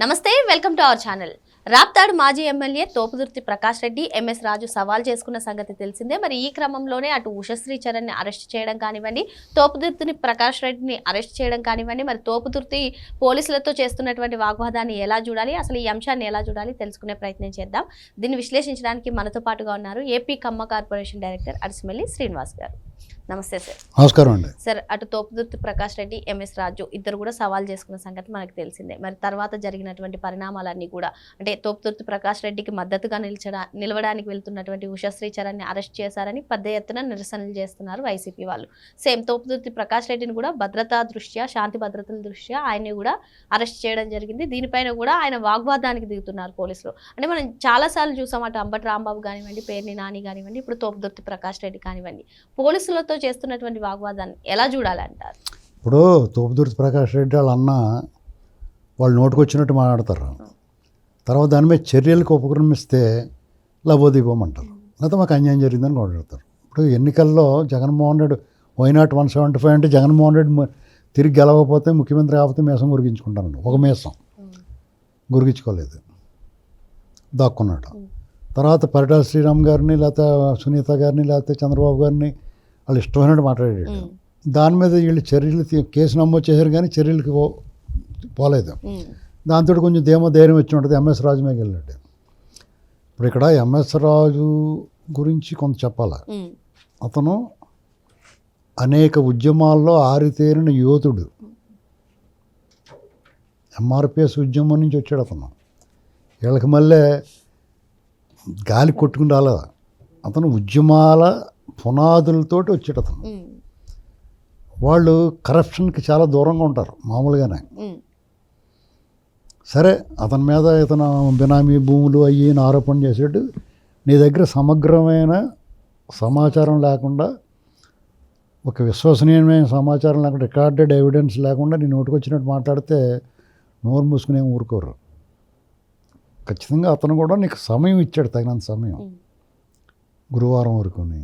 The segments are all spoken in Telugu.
నమస్తే, welcome to our channel. Raptadu మాజీ ఎమ్మెల్యే తోపుదుర్తి ప్రకాష్ రెడ్డి, ఎంఎస్ రాజు సవాల్ చేసుకున్న సంగతి తెలిసిందే. మరి ఈ క్రమంలోనే అటు ఉషశ్రీ చరణ్ ని అరెస్ట్ చేయడం కానివ్వండి, తోపుదుర్తిని ప్రకాష్ రెడ్డిని అరెస్ట్ చేయడం కానివ్వండి, మరి తోపుదుర్తి పోలీసులతో చేస్తున్నటువంటి వాగ్వాదాన్ని ఎలా చూడాలి, అసలు ఈ అంశాన్ని ఎలా చూడాలి తెలుసుకునే ప్రయత్నం చేద్దాం. దీన్ని విశ్లేషించడానికి మనతో పాటుగా ఉన్నారు ఏపీ కమ్మ కార్పొరేషన్ డైరెక్టర్ అడిసిమెల్లి శ్రీనివాస్ గారు. నమస్తే సార్. నమస్కారం అండి. సార్, అటు తోపుదుర్తి ప్రకాష్ రెడ్డి, ఎంఎస్ రాజు ఇద్దరు కూడా సవాల్ చేసుకున్న సంగతి మనకు తెలిసిందే. మరి తర్వాత జరిగినటువంటి పరిణామాలన్నీ కూడా అంటే తోపుదుర్తి ప్రకాష్ రెడ్డికి మద్దతుగా నిలవడానికి వెళ్తున్నటువంటి ఉషశ్రీ చరణ్ ని అరెస్ట్ చేశారని పెద్ద ఎత్తున నిరసనలు చేస్తున్నారు వైసీపీ వాళ్ళు. సేమ్ తోపుదుర్తి ప్రకాష్ రెడ్డిని కూడా భద్రతా దృష్ట్యా, శాంతి భద్రతల దృష్ట్యా ఆయన్ని కూడా అరెస్ట్ చేయడం జరిగింది. దీనిపైన కూడా ఆయన వాగ్వాదానికి దిగుతున్నారు పోలీసులు. అంటే మనం చాలాసార్లు చూసాం, అటు అంబటి రాంబాబు కానివ్వండి, పేర్ని నాని కానివ్వండి, ఇప్పుడు తోపుదుర్తి ప్రకాష్ రెడ్డి కానివ్వండి, పోలీసులతో చేస్తున్నటువంటి వాగ్వాదాన్ని ఎలా చూడాలంటారు? ఇప్పుడు తోపుదుర్తి ప్రకాష్ రెడ్డి వాళ్ళ అన్న వాళ్ళు నోటుకొచ్చినట్టు మాట్లాడతారు. తర్వాత దాని మీద చర్యలకు ఉపక్రమిస్తే లబోదీపమంటారు, లేకపోతే మాకు అన్యాయం జరిగిందని మాట్లాడతారు. ఇప్పుడు ఎన్నికల్లో జగన్మోహన్ రెడ్డి వైనాట్ 175 అంటే జగన్మోహన్ రెడ్డి తిరిగి గెలవకపోతే ముఖ్యమంత్రి కాకపోతే మేసం గురిగించుకుంటానండి. ఒక మేసం గురిగించుకోలేదు, దాక్కున్నాడు. తర్వాత పరిటాల శ్రీరామ్ గారిని, లేకపోతే సునీత గారిని, లేకపోతే చంద్రబాబు గారిని వాళ్ళు ఇష్టమైనట్టు మాట్లాడాడు. దాని మీద వీళ్ళు చర్యలు కేసు నమోదు చేశారు, కానీ చర్యలకి పోలేదు. దాంతో కొంచెం ధైర్యం వచ్చి ఉంటుంది. ఎంఎస్ రాజు మీద వెళ్ళాడు. ఇప్పుడు ఇక్కడ ఎంఎస్ రాజు గురించి కొంత చెప్పాలి. అతను అనేక ఉద్యమాల్లో ఆరితేరిన యోధుడు. ఎంఆర్పిఎస్ ఉద్యమం నుంచి వచ్చాడు అతను. వీళ్ళకి మళ్ళీ గాలి కొట్టుకుని రాలేదు. అతను ఉద్యమాల పునాదులతోటి వచ్చాడు అతను. వాళ్ళు కరప్షన్కి చాలా దూరంగా ఉంటారు మామూలుగానే. సరే, అతని మీద ఇతను బినామీ భూములు అయ్యి ఆరోపణ చేసాడు. నీ దగ్గర సమగ్రమైన సమాచారం లేకుండా, ఒక విశ్వసనీయమైన సమాచారం లేకుండా, రికార్డెడ్ ఎవిడెన్స్ లేకుండా నీ నోటికి వచ్చినట్టు మాట్లాడితే నోరు మూసుకుని ఏమి ఊరుకోరు. ఖచ్చితంగా అతను కూడా నీకు సమయం ఇచ్చాడు, తగినంత సమయం, గురువారం వరకుని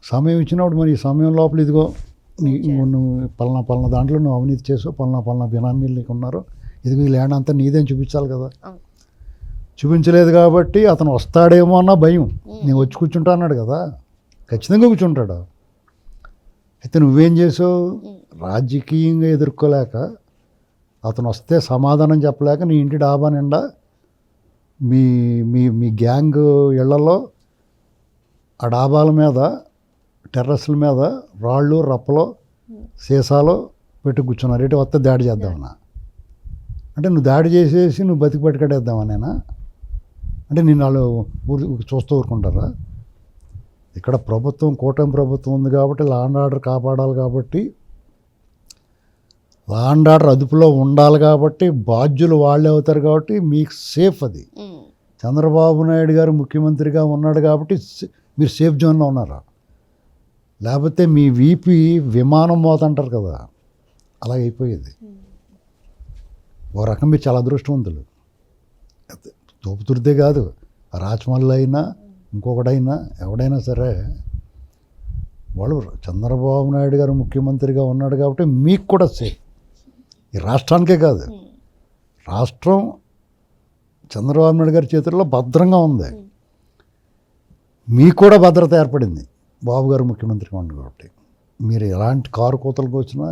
సమయం ఇచ్చినప్పుడు మరి ఈ సమయం లోపల ఇదిగో నువ్వు పలానా దాంట్లో నువ్వు అవినీతి చేసావు, పలానా బినామీలు నీకు ఉన్నారు, ఇదిగో ఈ ల్యాండ్ అంతా నీదేం చూపించాలి కదా. చూపించలేదు కాబట్టి అతను వస్తాడేమో అన్న భయం. నేను వచ్చి కూర్చుంటా అన్నాడు కదా, ఖచ్చితంగా కూర్చుంటాడు. అయితే నువ్వేం చేసావు? రాజకీయంగా ఎదుర్కోలేక, అతను వస్తే సమాధానం చెప్పలేక నీ ఇంటి డాబా నిండా మీ మీ మీ గ్యాంగ్ ఇళ్లలో ఆ డాబాల మీద, టెర్రస్ల మీద రాళ్ళు, రప్పలో, సీసాలో పెట్టి కూర్చున్నారు. ఇటు వస్తే దాడి చేద్దామన్నా అంటే నువ్వు దాడి చేసేసి నువ్వు బతికి పట్టుకట్టేద్దామనేనా? అంటే నేను వాళ్ళు చూస్తూ ఊరుకుంటారా? ఇక్కడ ప్రభుత్వం, కూటమి ప్రభుత్వం ఉంది కాబట్టి లా అండ్ ఆర్డర్ కాపాడాలి, కాబట్టి లా అండ్ ఆర్డర్ అదుపులో ఉండాలి, కాబట్టి బాధ్యులు వాళ్ళే అవుతారు, కాబట్టి మీకు సేఫ్. అది చంద్రబాబు నాయుడు గారు ముఖ్యమంత్రిగా ఉన్నాడు కాబట్టి మీరు సేఫ్ జోన్లో ఉన్నారు. లేకపోతే మీ వీపీ విమానం మోత అంటారు కదా, అలా అయిపోయేది. ఓ రకం మీరు చాలా అదృష్టవంతులు. తోపుతుర్దే కాదు, రాచమల్లి అయినా ఇంకొకడైనా ఎవడైనా సరే, వాళ్ళు చంద్రబాబు నాయుడు గారు ముఖ్యమంత్రిగా ఉన్నాడు కాబట్టి మీకు కూడా సేఫ్. ఈ రాష్ట్రానికే కాదు, రాష్ట్రం చంద్రబాబు నాయుడు గారి చేతుల్లో భద్రంగా ఉంది. మీకు కూడా భద్రత ఏర్పడింది బాబు గారు ముఖ్యమంత్రిగా ఉంది కాబట్టి. మీరు ఎలాంటి కారు కూతలకు వచ్చినా,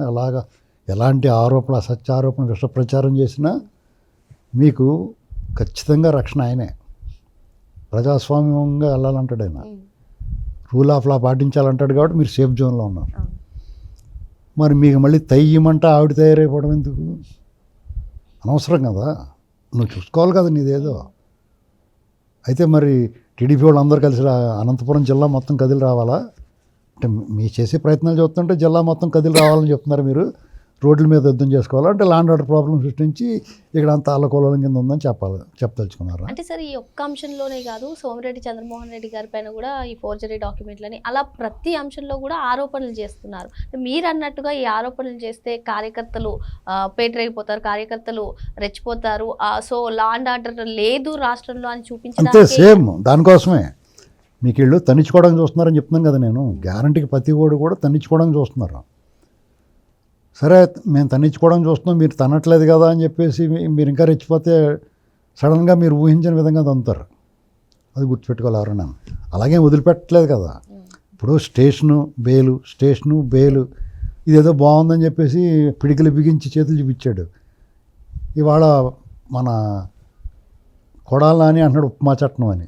ఎలాంటి ఆరోపణ, అసత్య ఆరోపణ, విష ప్రచారం చేసినా మీకు ఖచ్చితంగా రక్షణ ఆయనే. ప్రజాస్వామ్యంగా వెళ్ళాలంటాడు ఆయన, రూల్ ఆఫ్ లా పాటించాలంటాడు, కాబట్టి మీరు సేఫ్ జోన్లో ఉన్నారు. మరి మీకు మళ్ళీ తయ్యమంటే ఆవిడ తయారైపోవడం ఎందుకు? అనవసరం కదా, నువ్వు చూసుకోవాలి కదా నీదేదో. అయితే మరి టీడీపీ వాళ్ళు అందరూ కలిసి అనంతపురం జిల్లా మొత్తం కదిలి రావాలా? అంటే మీ చేసే ప్రయత్నాలు చూస్తుంటే జిల్లా మొత్తం కదిలి రావాలని చెప్తున్నారు మీరు. రోడ్ల మీద యుద్ధం చేసుకోవాలంటే ల్యాండ్ ఆర్డర్ ప్రాబ్లం సృష్టించి ఇక్కడ అంతా అల్లకోలం కింద ఉందని చెప్పదలుచుకున్నారు. అంటే సార్, ఈ ఒక్క అంశంలోనే కాదు, సోమిరెడ్డి చంద్రమోహన్ రెడ్డి గారి పైన కూడా ఈ ఫోర్జరీ డాక్యుమెంట్లని అలా ప్రతి అంశంలో కూడా ఆరోపణలు చేస్తున్నారు. మీరు అన్నట్టుగా ఈ ఆరోపణలు చేస్తే కార్యకర్తలు పేటరైపోతారు, కార్యకర్తలు రెచ్చిపోతారు. సో లా అండ్ ఆర్డర్ లేదు రాష్ట్రంలో అని చూపించారు. అంతే, సేమ్ దానికోసమే మీకు వీళ్ళు తన్నించుకోవడానికి చూస్తున్నారని చెప్తున్నాను కదా నేను. గ్యారంటీకి ప్రతి ఓడు కూడా తన్నించుకోవడానికి చూస్తున్నారు. సరే మేము తన్నించుకోవడం చూస్తున్నాం, మీరు తన్నట్లేదు కదా అని చెప్పేసి మీరు ఇంకా రెచ్చిపోతే సడన్గా మీరు ఊహించిన విధంగా తంతారు. అది గుర్తుపెట్టుకోవాలి ఎవరైనా. అలాగే వదిలిపెట్టలేదు కదా. ఇప్పుడు స్టేషను బెయిలు ఇదేదో బాగుందని చెప్పేసి పిడికిలు బిగించి చేతులు చూపించాడు. ఇవాళ మన కొడాలి అని అంటున్నాడు ఉప్మా చట్టం అని.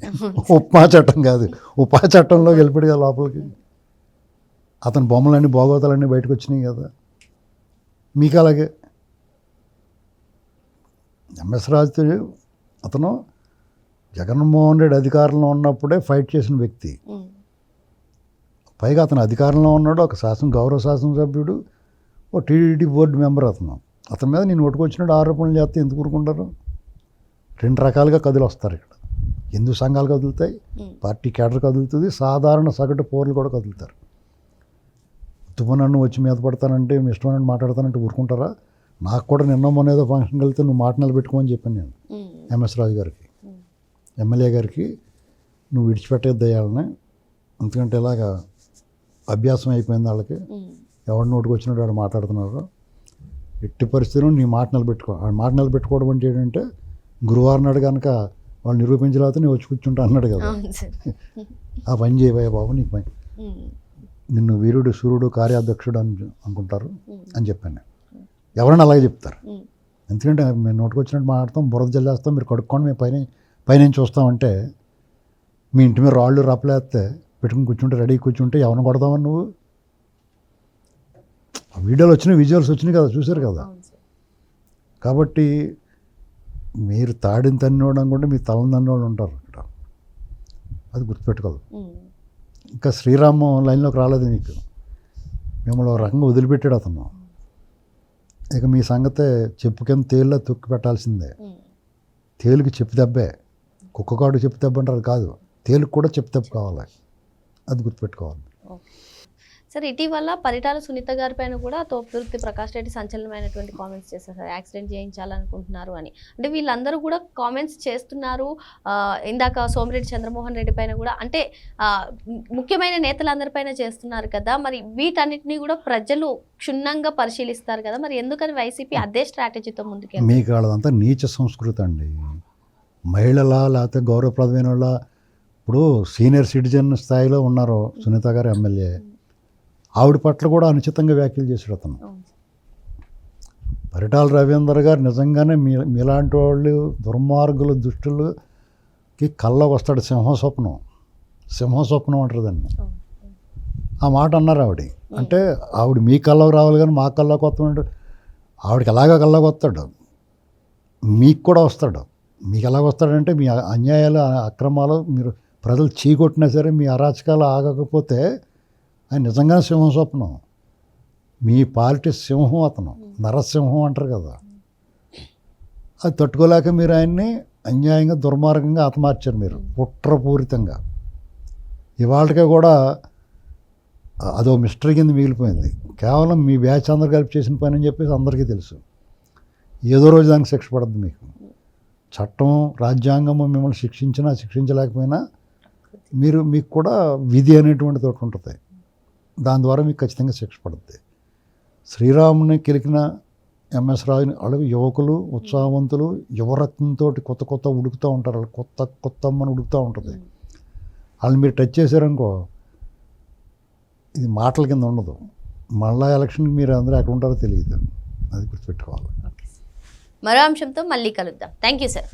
ఉప్మా చట్టం కాదు, ఉపా చట్టంలోకి వెళ్ళిపోయాడు కదా లోపలికి. అతని బొమ్మలన్నీ భోగవతాలన్నీ బయటకు వచ్చినాయి కదా. మీకు అలాగే ఎంఎస్ రాజు అతను జగన్మోహన్ రెడ్డి అధికారంలో ఉన్నప్పుడే ఫైట్ చేసిన వ్యక్తి. పైగా అతను అధికారంలో ఉన్నాడు, ఒక గౌరవ శాసనసభ్యుడు, ఓ టీడీటీ బోర్డు మెంబర్. అతని మీద నేను ఒట్టుకొచ్చినట్టు ఆరోపణలు చేస్తే ఎందుకు ఊరుకుంటారు? 2 రకాలుగా కదులు వస్తారు ఇక్కడ. హిందూ సంఘాలు కదులుతాయి, పార్టీ కేడర్ కదులుతుంది, సాధారణ సగటు పౌరులు కూడా కదులుతారు. నన్ను వచ్చి మీద పడతానంటే మీ ఇష్టమైన మాట్లాడతానంటే ఊరుకుంటారా? నాకు కూడా మొన్న ఏదో ఫంక్షన్కి వెళ్తే నువ్వు మాట నిలబెట్టుకోమని చెప్పాను నేను ఎంఎస్ రాజు గారికి, ఎమ్మెల్యే గారికి. నువ్వు విడిచిపెట్టేది దయ్యాలని, ఎందుకంటే ఇలాగా అభ్యాసం అయిపోయింది వాళ్ళకి. ఎవరి నోటికి వచ్చినట్టు వాడు మాట్లాడుతున్నారు. ఎట్టి పరిస్థితుల్లో నీ మాట నిలబెట్టుకో. ఆ మాట నిలబెట్టుకోవడం అంటే ఏంటంటే గురువారం నాడు కనుక వాళ్ళు నిరూపించలేకపోతే నేను వచ్చి కూర్చుంటా అన్నాడు కదా. ఆ పని చేయబోయే బాబు, నీకు పని, నిన్ను వీరుడు సూర్యుడు కార్యాధ్యక్షుడు అని అనుకుంటారు అని చెప్పాను. ఎవరైనా అలాగే చెప్తారు. ఎందుకంటే మేము నోటికి వచ్చినట్టు మాట్లాడతాం, బురద జల్లేస్తాం, మీరు కడుక్కొని మేము పైన చూస్తామంటే మీ ఇంటి మీద రాళ్ళు రప్పలేస్తే పెట్టుకుని కూర్చుంటే రెడీ కూర్చుంటే ఎవరిని కొడతామని నువ్వు? వీడియోలు వచ్చినాయి, విజువల్స్ వచ్చినాయి కదా, చూశారు కదా. కాబట్టి మీరు తాడిని తన్నోడు అనుకుంటే మీ తలని తన్నోళ్ళు ఉంటారు ఇక్కడ. అది గుర్తుపెట్టుకోదు. ఇంకా శ్రీరామ్ లైన్లోకి రాలేదు నీకు, మిమ్మల్ని ఒక రకంగా వదిలిపెట్టాడు అతను. ఇక మీ సంగతే చెప్పు కింద తేలులా తొక్కి పెట్టాల్సిందే. తేలుకి చెప్పు దెబ్బే, కుక్కగాడు చెప్పు దెబ్బ అంటారు కాదు, తేలుకు కూడా చెప్పు దెబ్బ కావాలి. అది గుర్తుపెట్టుకోవాలి. సార్, ఇటీవల పరిటాల సునీత గారి పైన కూడా తోపుదుర్తి ప్రకాష్ రెడ్డి సంచలనమైనటువంటి కామెంట్స్ చేశారు సార్. యాక్సిడెంట్ చేయించాలనుకుంటున్నారు అని. అంటే వీళ్ళందరూ కూడా కామెంట్స్ చేస్తున్నారు. ఇందాక సోమిరెడ్డి చంద్రమోహన్ రెడ్డి పైన కూడా, అంటే ముఖ్యమైన నేతలందరిపైన చేస్తున్నారు కదా. మరి వీటన్నిటిని కూడా ప్రజలు క్షుణ్ణంగా పరిశీలిస్తారు కదా. మరి ఎందుకని వైసీపీ అదే స్ట్రాటజీతో ముందుకు? మీకు వాళ్ళంతా నీచ సంస్కృతి అండి. మహిళల లేకపోతే గౌరవప్రదమైన వాళ్ళ, ఇప్పుడు సీనియర్ సిటిజన్ స్థాయిలో ఉన్నారు సునీత గారు ఎమ్మెల్యే, ఆవిడ పట్ల కూడా అనుచితంగా వ్యాఖ్యలు చేశాడు అతను. పరిటాల రవీంద్ర గారు నిజంగానే మీలాంటి వాళ్ళు దుర్మార్గులు దుష్టులకి కళ్ళకు వస్తాడు సింహస్వప్నం అంటారు దాన్ని. ఆ మాట అన్నారు ఆవిడ. అంటే ఆవిడ మీ కళ్ళకు రావాలి కానీ మా కళ్ళకు వస్తాడు. ఆవిడకి ఎలాగ కళ్ళకు వస్తాడు, మీకు కూడా వస్తాడు. మీకు ఎలాగ వస్తాడంటే మీ అన్యాయాలు అక్రమాలు మీరు ప్రజలు చీకొట్టినా సరే మీ అరాచకాలు ఆగకపోతే ఆయన నిజంగా సింహస్వప్నం. మీ పార్టీ సింహం అతను, నరసింహం అంటారు కదా. అది తట్టుకోలేక మీరు ఆయన్ని అన్యాయంగా దుర్మార్గంగా ఆత్మహత్యారు మీరు కుట్రపూరితంగా. ఇవాళకే కూడా అదో మిస్టరీ కింద మిగిలిపోయింది. కేవలం మీ బ్యాచ్ అందరు కలిపి చేసిన పని అని చెప్పేసి అందరికీ తెలుసు. ఏదో రోజు దానికి శిక్ష పడుతుంది మీకు. చట్టం రాజ్యాంగము మిమ్మల్ని శిక్షించినా శిక్షించలేకపోయినా మీకు కూడా విధి అనేటువంటి తోటి ఉంటుంది. దాని ద్వారా మీకు ఖచ్చితంగా శిక్ష పడుతుంది. శ్రీరాముని కెలికిన ఎంఎస్ రాజుని అడుగు యువకులు, ఉత్సాహవంతులు, యువరత్నంతో కొత్త ఉడుకుతూ ఉంటారు. వాళ్ళు కొత్త అమ్మని ఉడుకుతూ ఉంటుంది. వాళ్ళని మీరు టచ్ చేశారనుకో, ఇది మాటల కింద ఉండదు. మళ్ళా ఎలక్షన్కి మీరు అందరూ ఎక్కడ ఉంటారో తెలియదు. అది గుర్తుపెట్టుకోవాలి. మరో అంశంతో మళ్ళీ కలుద్దాం. Thank you sir.